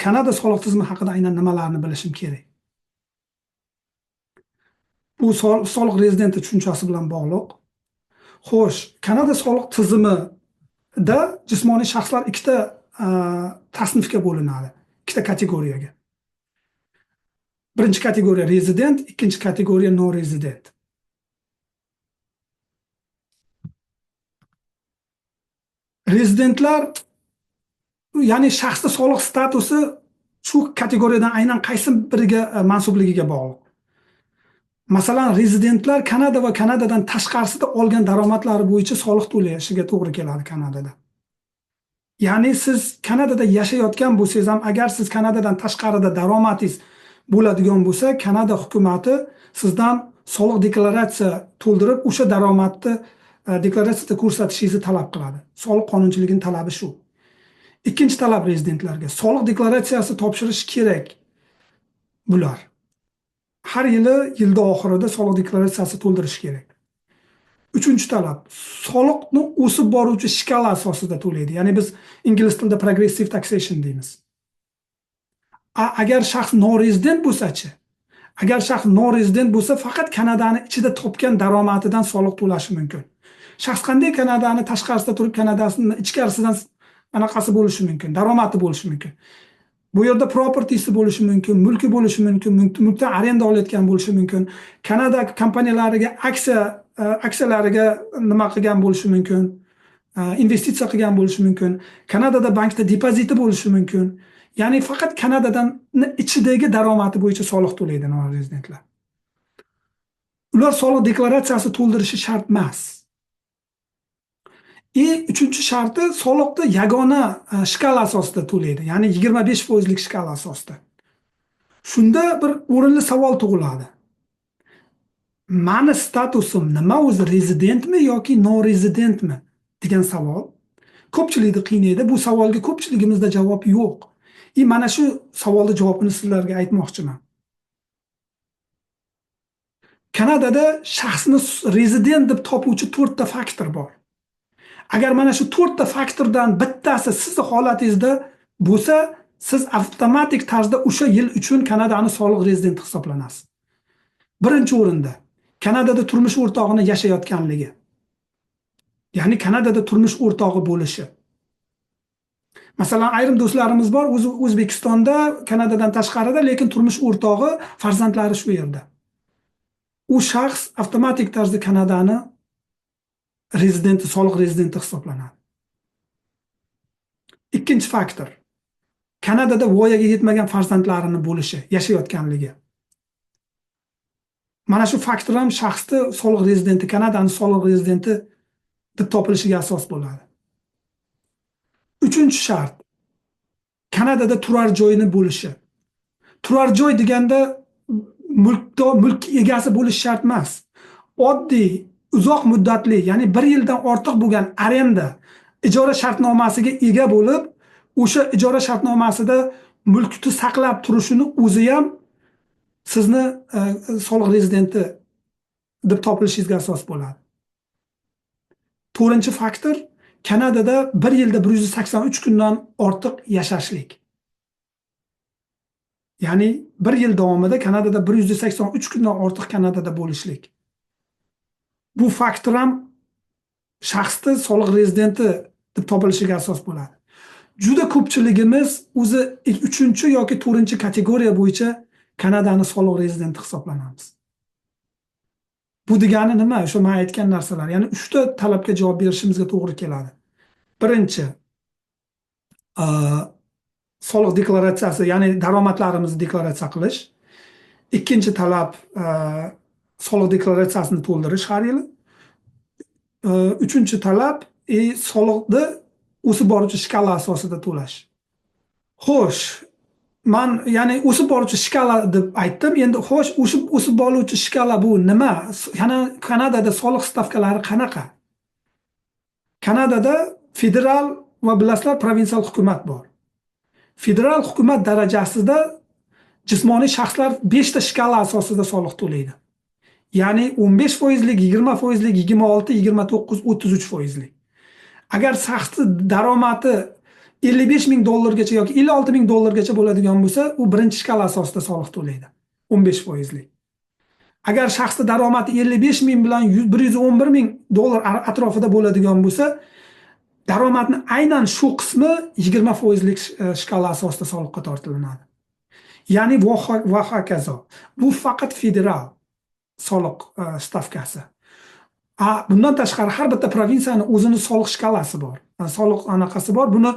Kanada soliq tizimi haqida aynan nimalarni bilishim kerak? Bu soliq rezidenti tushunchasi bilan bog'liq. Xo'sh, Kanada soliq tizimida jismoniy shaxslar ikkita tasnifga bo'linadi, ikkita kategoriyaga. Birinchi kategoriya rezident, ikkinchi kategoriya non-rezident. Rezidentlar, ya'ni shaxsning soliq statusi shu kategoriyadan aynan qaysi biriga mansubligiga bog'liq. Masalan, rezidentlar Kanada va Kanadadan tashqarisida olgan daromadlari bo'yicha soliq to'lashiga to'g'ri keladi Kanadada. Ya'ni siz Kanadada yashayotgan bo'lsangiz ham, agar siz Kanadadan tashqarida daromadingiz bo'ladigan bo'lsa, Kanada hukumati sizdan soliq deklaratsiya to'ldirib, o'sha daromadni deklaratsiyada ko'rsatishingizni talab qiladi. Soliq qonunchiligining talabi shu. Ikkinchi talab rezidentlarga soliq deklaratsiyasi topshirish kerak bular. Har yilda oxirida soliq deklaratsiyasi to'ldirish kerak. Uchinchi talab, soliqni o'sib boruvchi shkala asosida to'laydi. Ya'ni biz ingliz tilida progressive taxation deymiz. Agar shaxs non-rezident bo'lsa-chi? Agar shaxs non-rezident bo'lsa, faqat Kanadani ichida topgan daromadidan soliq to'lashi mumkin. Shaxs qanday Kanadani tashqarisida turib, Kanadasining ichkarisidan anaqasi bo'lishi mumkin, daromadi bo'lishi mumkin. Bu yerda propertysi bo'lishi mumkin, mulki bo'lishi mumkin, mulkdan arenda olayotgan bo'lishi mumkin. Kanada kompaniyalariga aksiyalariga nima qilgan bo'lishi mumkin, investitsiya qilgan bo'lishi mumkin. Kanadada bankda depoziti bo'lishi mumkin. Ya'ni faqat Kanadadan ichidagi daromadi bo'yicha soliq to'laydi non-rezidentlar. Ular soliq deklaratsiyasi to'ldirishi shart emas. Uchinchi sharti, soliqni yagona shkala asosida to'laydi, ya'ni 25% shkala asosida. Shunda bir o'rinli savol tug'iladi. Mani statusim nima, o'zi rezidentmi yoki non-rezidentmi degan savol ko'pchilikni qiynaydi. Bu savolga ko'pchiligimizda javob yo'q. Mana shu savolning javobini sizlarga aytmoqchiman. Kanadada shaxsni rezident deb topuvchi 4 ta faktor bor. Agar mana shu 4 ta faktordan bittasi sizning holatingizda bo'lsa, siz avtomatik tarzda o'sha yil uchun Kanadaning soliq rezidenti hisoblanasiz. Birinchi o'rinda Kanadada turmush o'rtog'ini yashayotganligi. Ya'ni Kanadada turmush o'rtog'i bo'lishi. Masalan, ayrim do'stlarimiz bor, o'zi O'zbekistonda, Kanadadan tashqarida, lekin turmush o'rtog'i, farzandlari shu yerda. U shaxs avtomatik tarzda Kanadani rezidenti, soliq rezidenti hisoblanadi. Ikkinchi faktor, Kanadada voyaga yetmagan farzandlarini bo'lishi, yashayotganligi. Mana shu faktor ham shaxsni soliq rezidenti, Kanadaning soliq rezidenti deb topilishiga asos bo'ladi. Uchinchi shart, Kanadada turar joyini bo'lishi. Turar joy deganda mulk egasi bo'lish shart emas. Oddiy, uzoq muddatli, ya'ni 1 yildan ortiq bo'lgan arenda, ijara shartnomasiga ega bo'lib, o'sha ijara shartnomasida mulkni saqlab turishini o'zi ham sizni soliq rezidenti deb topilishingizga asos bo'ladi. To'rtinchi faktor, Kanadada 1 yilda 183 kundan ortiq yashashlik. Ya'ni 1 yil davomida Kanadada 183 kundan ortiq Kanadada bo'lishlik. Bu faktor ham shaxsni soliq rezidenti deb topilishiga asos bo'ladi. Juda ko'pchiligimiz o'zi 3 yoki 4 kategoriya bo'yicha Kanadaning soliq rezidenti hisoblanamiz. Bu degani nima? O'sha men aytgan narsalar, ya'ni 3 ta talabga javob berishimizga to'g'ri keladi. Birinchi, soliq deklaratsiyasi, ya'ni daromadlarimizni deklaratsiya qilish. Ikkinchi talab, soliq deklaratsiyasini to'ldirish har yili. Uchinchi talab, soliqni o'sib boruvchi shkala asosida to'lash. Xo'sh, men ya'ni o'sib boruvchi shkala deb aytdim. Endi xo'sh, o'sib boruvchi shkala bu nima? Kanadada soliq stavkalari qanaqa? Kanadada federal va bilasizlar, provinsial hukumat bor. Federal hukumat darajasida jismoniy shaxslar 5 ta shkala asosida soliq to'laydi. Ya'ni 15%, 20%, 26, 29, 33%. Agar shaxsning daromadi $55,000 yoki $56,000 bo'ladigan bo'lsa, u birinchi shkala asosida soliq to'laydi. 15%. Agar shaxsning daromadi 55,000 bilan $111,000 atrofida bo'ladigan bo'lsa, daromadning aynan shu qismi 20%lik shkala asosida soliqqa tortilinadi. Ya'ni va hokazo. Bu faqat federal soliq stavkasi. Bundan tashqari har bitta provinsiyaning o'zining soliq shkalasi bor. Soliq anaqasi bor. Buni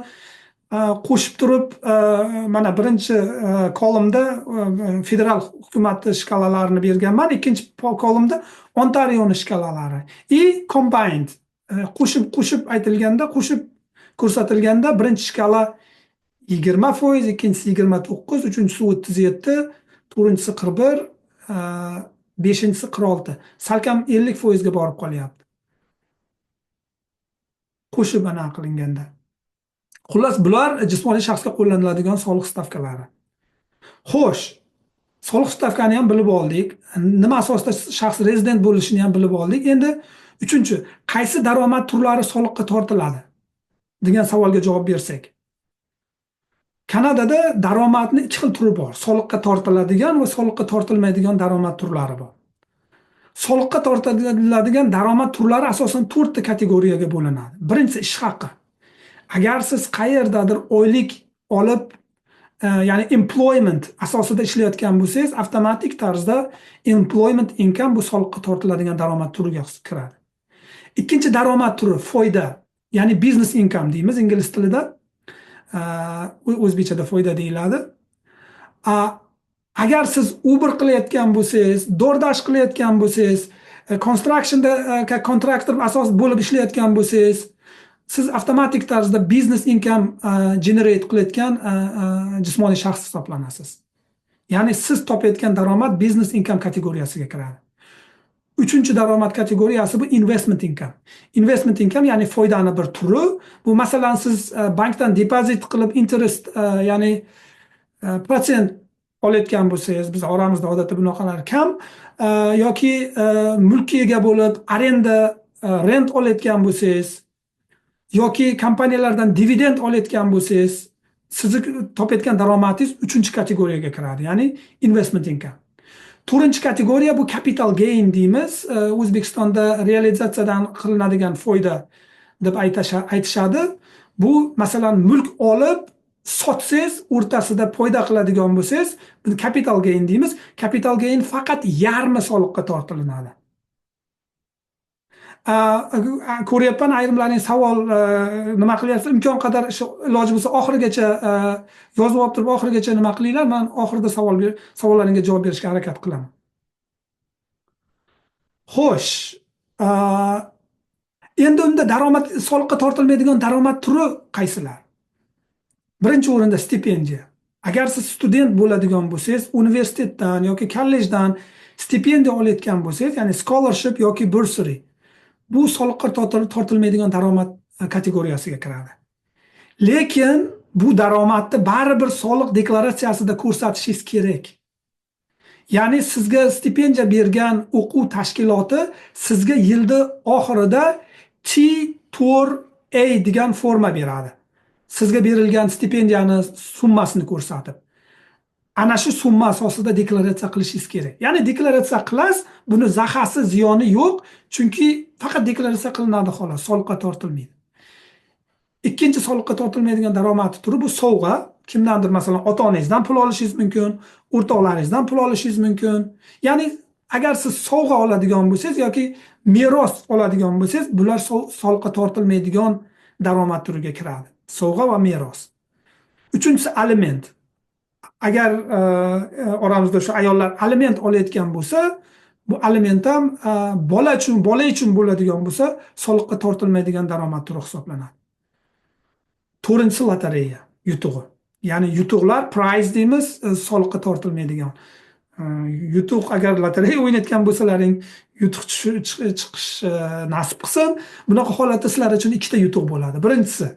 qo'shib turib, mana birinchi kolumda federal hukumati shkalalarini berganman, ikkinchi kolumda Ontarioning shkalalari. Combined qo'shib aytilganda, qo'shib ko'rsatilganda birinchi shkala 20%, ikkinchisi 29%, uchinchisi 37%, to'rtinchisi 41%, beshinchisi 46%. Salkam 50% ga borib qolyapti. Qo'shib aniq qilinganda. Xullas, bular jismoniy shaxsga qo'llaniladigan soliq stavkalari. Xo'sh, soliq stavkani ham bilib oldik. Nima asosida shaxs rezident bo'lishini ham bilib oldik. Endi uchinchi, qaysi daromad turlari soliqqa tortiladi degan savolga javob bersak. Kanadada daromadning ikki xil turi bor. Soliqqa tortiladigan va soliqqa tortilmaydigan daromad turlari bor. Soliqqa tortiladigan daromad turlari asosan 4 ta kategoriyaga bo'linadi. Birinchisi ish haqi. Agar siz qayerdadir oylik olib, ya'ni employment asosida ishlayotgan bo'lsangiz, avtomatik tarzda employment income bu soliqqa tortiladigan daromad turiga kiradi. Ikkinchi daromad turi foyda, ya'ni business income deymiz ingliz tilida. O'zbekchada foyda deyiladi. Agar siz Uber qilayotgan bo'lsangiz, DoorDash qilayotgan bo'lsangiz, constructionda kontraktor asos bo'lib ishlayotgan bo'lsangiz, siz avtomatik tarzda business income generate qilayotgan jismoniy shaxs hisoblanasiz. Ya'ni siz topayotgan daromad business income kategoriyasiga kiradi. Uchinchi daromad kategoriyasi bu investment income. Investment income ya'ni foydani bir turi. Bu masalan siz bankdan depozit qilib interest, ya'ni protsent olayotgan bo'lsangiz, biz oramizda odatda bunaqalar kam, yoki mulkka ega bo'lib arenda rent olayotgan bo'lsangiz, yoki kompaniyalardan dividend olayotgan bo'lsangiz, sizni topayotgan daromadingiz 3-kategoriyaga kiradi, ya'ni investment income. 4-kategoriya bu capital gain deymiz. O'zbekistonda realizatsiyadan qilinadigan foyda deb aytishadi. Bu masalan mulk olib sotsangiz, o'rtasida foyda qiladigan bo'lsangiz, biz capital gain deymiz. Capital gain faqat yarmi soliqqa tortilinadi. Ko'ryapman, ayrimlarning savol nima qilyapsiz? Imkon qadar iloji bo'lsa oxirigacha yozib olib turib, oxirigacha nima qilinglar. Men oxirida savollaringizga javob berishga harakat qilaman. Xo'sh, endi unda daromad soliqqa tortilmaydigan daromad turi qaysilar? Birinchi o'rinda stipendiya. Agar siz student bo'ladigan bo'lsangiz, universitetdan yoki kollejdan stipendiya olayotgan bo'lsangiz, ya'ni scholarship yoki bursary, bu soliqqa tortilmaydigan daromad kategoriyasiga kiradi. Lekin bu daromadni baribir soliq deklaratsiyasida ko'rsatishingiz kerak. Ya'ni sizga stipendiya bergan o'quv tashkiloti sizga yilda oxirida T4A degan forma beradi. Sizga berilgan stipendiyani summasini ko'rsatib. Ana shu summa asosida deklaratsiya qilishingiz kerak. Ya'ni deklaratsiya qilasiz, buni zahasi, ziyoni yo'q, chunki faqat deklaratsiya qilinadi xolos, soliqqa tortilmaydi. Ikkinchi soliqqa tortilmaydigan daromad turi bu sovg'a. Kimdandir masalan ota-onangizdan pul olishingiz mumkin, o'rtoqlaringizdan pul olishingiz mumkin. Ya'ni agar siz sovg'a oladigan bo'lsangiz yoki meros oladigan bo'lsangiz, bular soliqqa tortilmaydigan daromad turiga kiradi. Sovg'a va meros. Uchinchisi aliment. Agar oramizda shu ayollar aliment olayotgan bo'lsa, bu aliment ham bola uchun bo'ladigan bo'lsa, soliqqa tortilmaydigan daromad turi hisoblanadi. To'rtinchisi lotereya, yutug'i. Ya'ni yutuqlar, prize deymiz, soliqqa tortilmaydigan. Yutuq, agar lotereya o'ynayotgan bo'lsalaring, yutuq chiqish nasib qilsin. Bunaqa holatda sizlar uchun ikkita yutuq bo'ladi. Birinchisi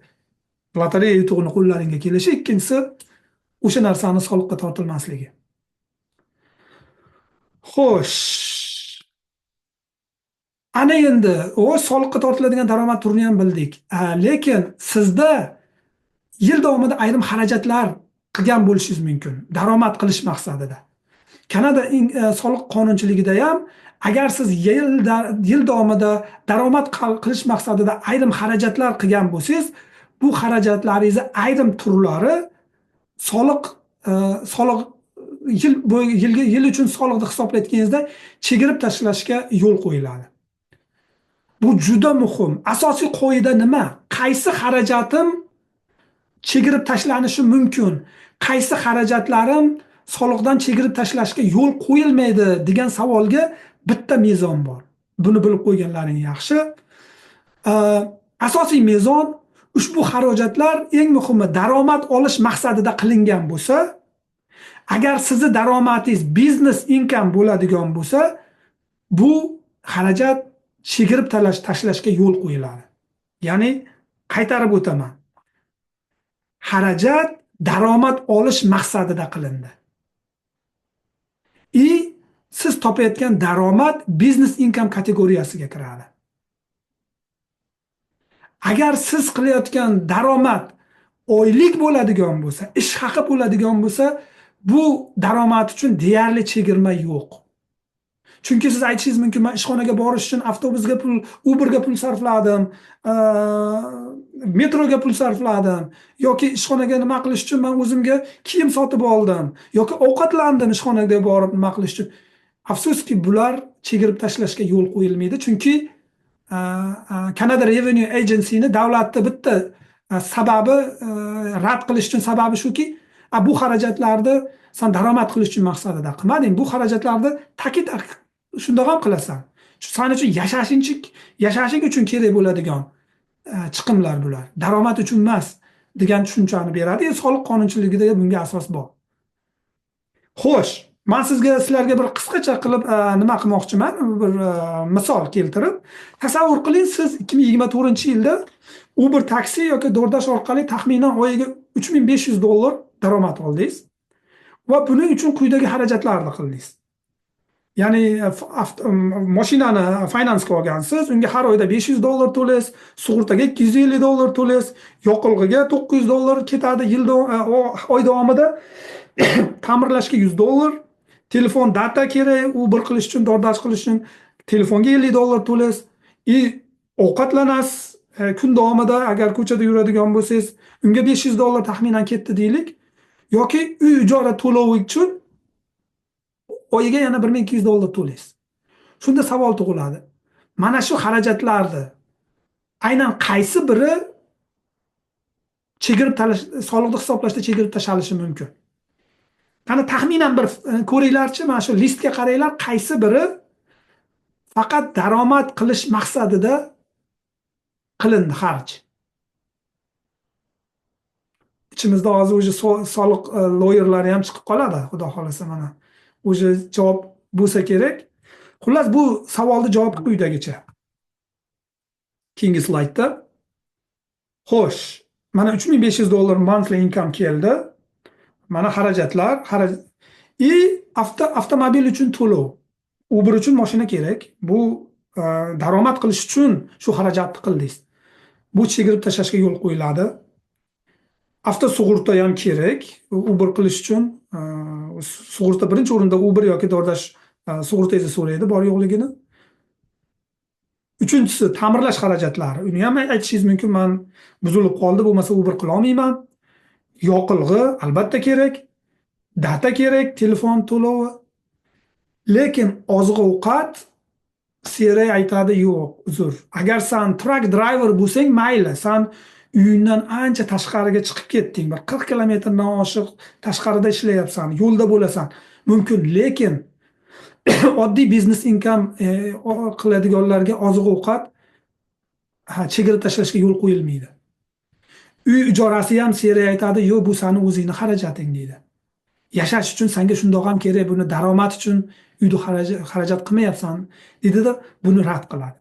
lotereya yutug'ini qo'llaringga kelishi, ikkinchisi o'sha narsani soliqqa tortilmasligi. Xo'sh. Ana endi soliqqa tortiladigan daromad turini ham bildik. Lekin sizda yil davomida ayrim xarajatlar qilgan bo'lishingiz mumkin, daromad qilish maqsadida. Kanada soliq qonunchiligida ham agar siz yil davomida daromad qilish maqsadida ayrim xarajatlar qilgan bo'lsangiz, bu xarajatlaringizni ayrim turlari soliq e, soliq yil uchun soliqni hisoblayotganingizda chegirib tashlashga yo'l qo'yiladi. Bu juda muhim. Asosiy qoida nima? Qaysi xarajatim chegirib tashlanishi mumkin? Qaysi xarajatlarim soliqdan chegirib tashlashga yo'l qo'yilmaydi degan savolga bitta mezon bor. Buni bilib qo'yganlaring yaxshi. Asosiy mezon ushbu xarajatlar eng muhimi daromad olish maqsadida qilingan bo'lsa, agar sizni daromadingiz biznes income bo'ladigan bo'lsa, bu xarajat chegirib tashlashga yo'l qo'yiladi. Ya'ni qaytarib o'taman. Xarajat daromad olish maqsadida qilindi. Siz topayotgan daromad business income kategoriyasiga kiradi. Agar siz qilayotgan daromad oylik bo'ladigan bo'lsa, ish haqi bo'ladigan bo'lsa, bu daromad uchun deyarli chegirma yo'q. Chunki siz aytishingiz mumkin, men ishxonaga borish uchun avtobusga pul, Uberga pul sarfladim, metroga pul sarfladim, yoki ishxonaga nima qilish uchun men o'zimga kiyim sotib oldim, yoki ovqatlandim ishxonaga borib nima qilish uchun. Afsuski, bular chegirib tashlashga yo'l qo'yilmaydi, chunki Canada Revenue Agency'ni davlatni bitta sababi rad qilish uchun sababi shuki, bu xarajatlarni sen daromad qilish uchun maqsadida qilmading, bu xarajatlarni ta'kid shundoq ham qilasan. Sen uchun yashashing uchun kerak bo'ladigan chiqimlar bular. Daromad uchun emas degan tushunchani beradi. Soliq qonunchiligida bunga asos bor. Xo'sh, men sizlarga bir qisqacha qilib nima qilmoqchiman, bir misol keltirib. Tasavvur qiling, siz 2024-yilda Uber taksi yoki DoorDash orqali taxminan oyiga $3500 daromad oldingiz va buning uchun quyidagi xarajatlarni qildingiz. Ya'ni mashinani finansga olgansiz, unga har oyda $500 to'laysiz, sug'urtaga $250 to'laysiz, yoqilg'iga $900 ketadi oy davomida, ta'mirlashga $100, telefon data kerak, Uber qilish uchun, DoorDash qilish uchun telefonga $50 to'laysiz, ovqatlanasiz, kun davomida agar ko'chada yuradigan bo'lsangiz, unga $500 taxminan ketdi deylik, yoki uy ijara to'lovi uchun oyiga yana $1200 to'laysiz. Shunda savol tug'iladi. Mana shu xarajatlarni aynan qaysi biri chegirib soliqni hisoblashda chegirib tashlanishi mumkin? Qani taxminan bir ko'ringlarchi, mana shu listga qaranglar, qaysi biri faqat daromad qilish maqsadida qilindi xarj. Ichimizda hozir o'sha soliq lawyerlari ham chiqib qoladi, xudo xolasa mana. O'sha javob bo'lsa kerak. Xullas, bu savolni javobi quyidagicha. Keyingi slaydda. Xo'sh, mana $3500 monthly income keldi. Mana xarajatlar, avtomobil uchun to'lov. Uber uchun mashina kerak. Bu daromad qilish uchun shu xarajatni qildingiz. Bu chegirib tashlashga yo'l qo'yiladi. Avtosug'urta ham kerak. Uber qilish uchun sug'urta birinchi o'rinda Uber yoki DoorDash sug'urtangizni so'raydi, bor yo'qligini. Uchinchisi ta'mirlash xarajatlari. Uni ham aytishingiz mumkin, men buzilib qoldi, bo'lmasa Uber qila olmayman. Yoqilg'i albatta kerak, data kerak, telefon to'lovi. Lekin oziq-ovqat Siri aytadi, yo'q, uzr. Agar sen truck driver bo'lsang, mayli, sen uyingdan ancha tashqariga chiqib ketding, bir 40 kilometrdan oshiq tashqarida ishlayapsan, yo'lda bo'lasan, mumkin, lekin oddiy biznes income qiladiganlarga oziq-ovqat chegirib tashlashga yo'l qo'yilmaydi. Uy ijorasi ham Siri aytadi, yo'q, bu seni o'zingning xarajating deydi. Yashash uchun senga shundoq ham kerak, buni daromad uchun uyda xarajat qilmayapsan, dedida buni rad qiladi.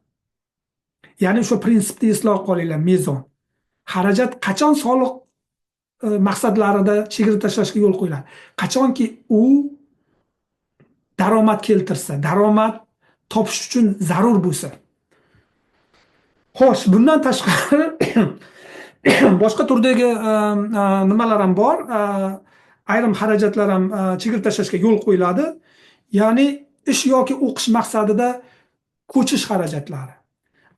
Ya'ni o'sha prinsipni eslab qolinglar, mezon. Xarajat qachon soliq maqsadlarida chegirib tashlashga yo'l qo'yiladi? Qachonki u daromad keltirsa, daromad topish uchun zarur bo'lsa. Xo'sh, bundan tashqari Boshqa turdagi nimalar ham bor. Ayrim xarajatlar ham chegirib tashlashga yo'l qo'yiladi. Ya'ni ish yoki o'qish maqsadida ko'chish xarajatlari.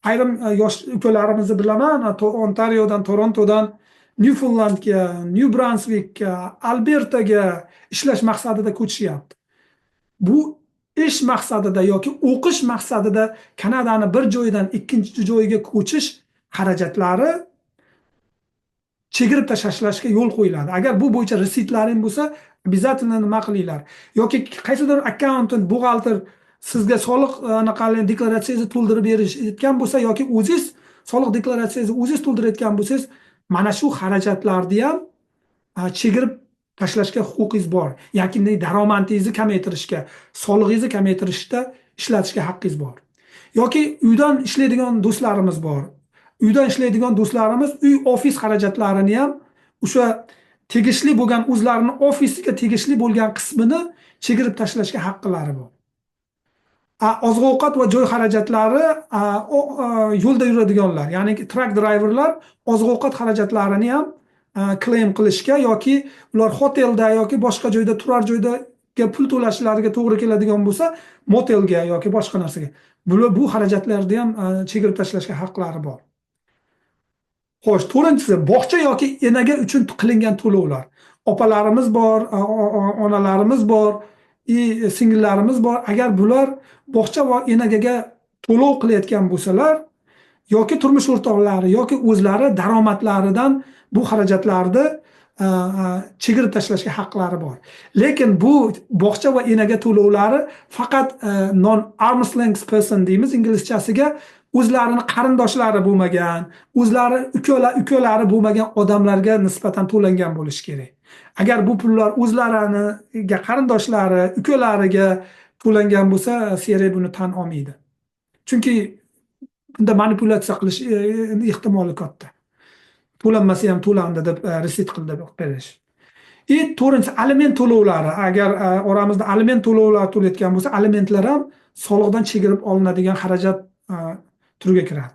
Ayrim yosh ukalarimizni bilaman, Ontariodan, Torontodan Nyufunlandga, Nyu Bransvikka, Albertaga ishlash maqsadida ko'chishyapti. Bu ish maqsadida yoki o'qish maqsadida Kanadani bir joydan ikkinchi joyga ko'chish xarajatlari chegirib tashlashga yo'l qo'yiladi. Agar bu bo'yicha resitlaring bo'lsa, обязательно nima qilinglar. Yoki qaysidir accountant, buxgalter sizga soliq anaqalarni deklaratsiyangizni to'ldirib berishayotgan bo'lsa yoki o'zingiz soliq deklaratsiyangizni o'zingiz to'ldirayotgan bo'lsangiz, mana shu xarajatlarni ham chegirib tashlashga huquqingiz bor. Yoki daromadingizni kamaytirishga, solig'ingizni kamaytirishda ishlatishga haqqingiz bor. Yoki uydan ishlaydigan do'stlarimiz bor. Uydan ishlaydigan do'stlarimiz uy ofis xarajatlarini ham o'sha tegishli bo'lgan o'zlarining ofisiga tegishli bo'lgan qismini chegirib tashlashga haqqilari bor. Oziq-ovqat va joy xarajatlari yo'lda yuradiganlar, ya'ni truck driverlar oziq-ovqat xarajatlarini ham claim qilishga yoki ular hotelda yoki boshqa joyda turar joyda pul to'lashlariga to'g'ri keladigan bo'lsa, motelga yoki boshqa narsaga bu xarajatlarni ham chegirib tashlashga haqlari bor. Xo'sh, to'rtinchisi bog'cha yoki enaga uchun qilingan to'lovlar. Opalarimiz bor, onalarimiz bor, singillarimiz bor. Agar bular bog'cha va enagaga to'lov qilayotgan bo'lsalar, yoki turmush o'rtoqlari yoki o'zlari daromadlaridan bu xarajatlarni chegirib tashlashga haqlari bor. Lekin bu bog'cha va enaga to'lovlari faqat non-arm's length person deymiz inglizchasiga, o'zlarini qarindoshlari bo'lmagan, o'zlari ukalari bo'lmagan odamlarga nisbatan to'langan bo'lishi kerak. Agar bu pullar o'zlariga qarindoshlari, ukalariga to'langan bo'lsa, CRA buni tan olmaydi. Chunki bunda manipulyatsiya qilish ehtimoli katta. To'lanmasa ham to'landi deb resit qilib berish. To'rtinchi aliment to'lovlari. Agar oramizda aliment to'lovlari to'layotgan bo'lsa, alimentlar ham soliqdan chegirib olinadigan xarajat turiga kiradi.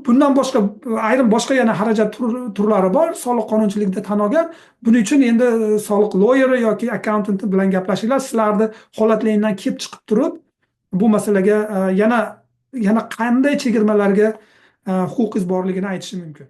Bundan boshqa ayrim boshqa yana xarajat turlari bor, soliq qonunchiligida tan olgan. Buning uchun endi soliq lawyeri yoki accountant bilan gaplashinglar, sizlarni holatlaringizdan kelib chiqib turib, bu masalaga yana qanday chegirmalarga huquqingiz borligini aytishi mumkin.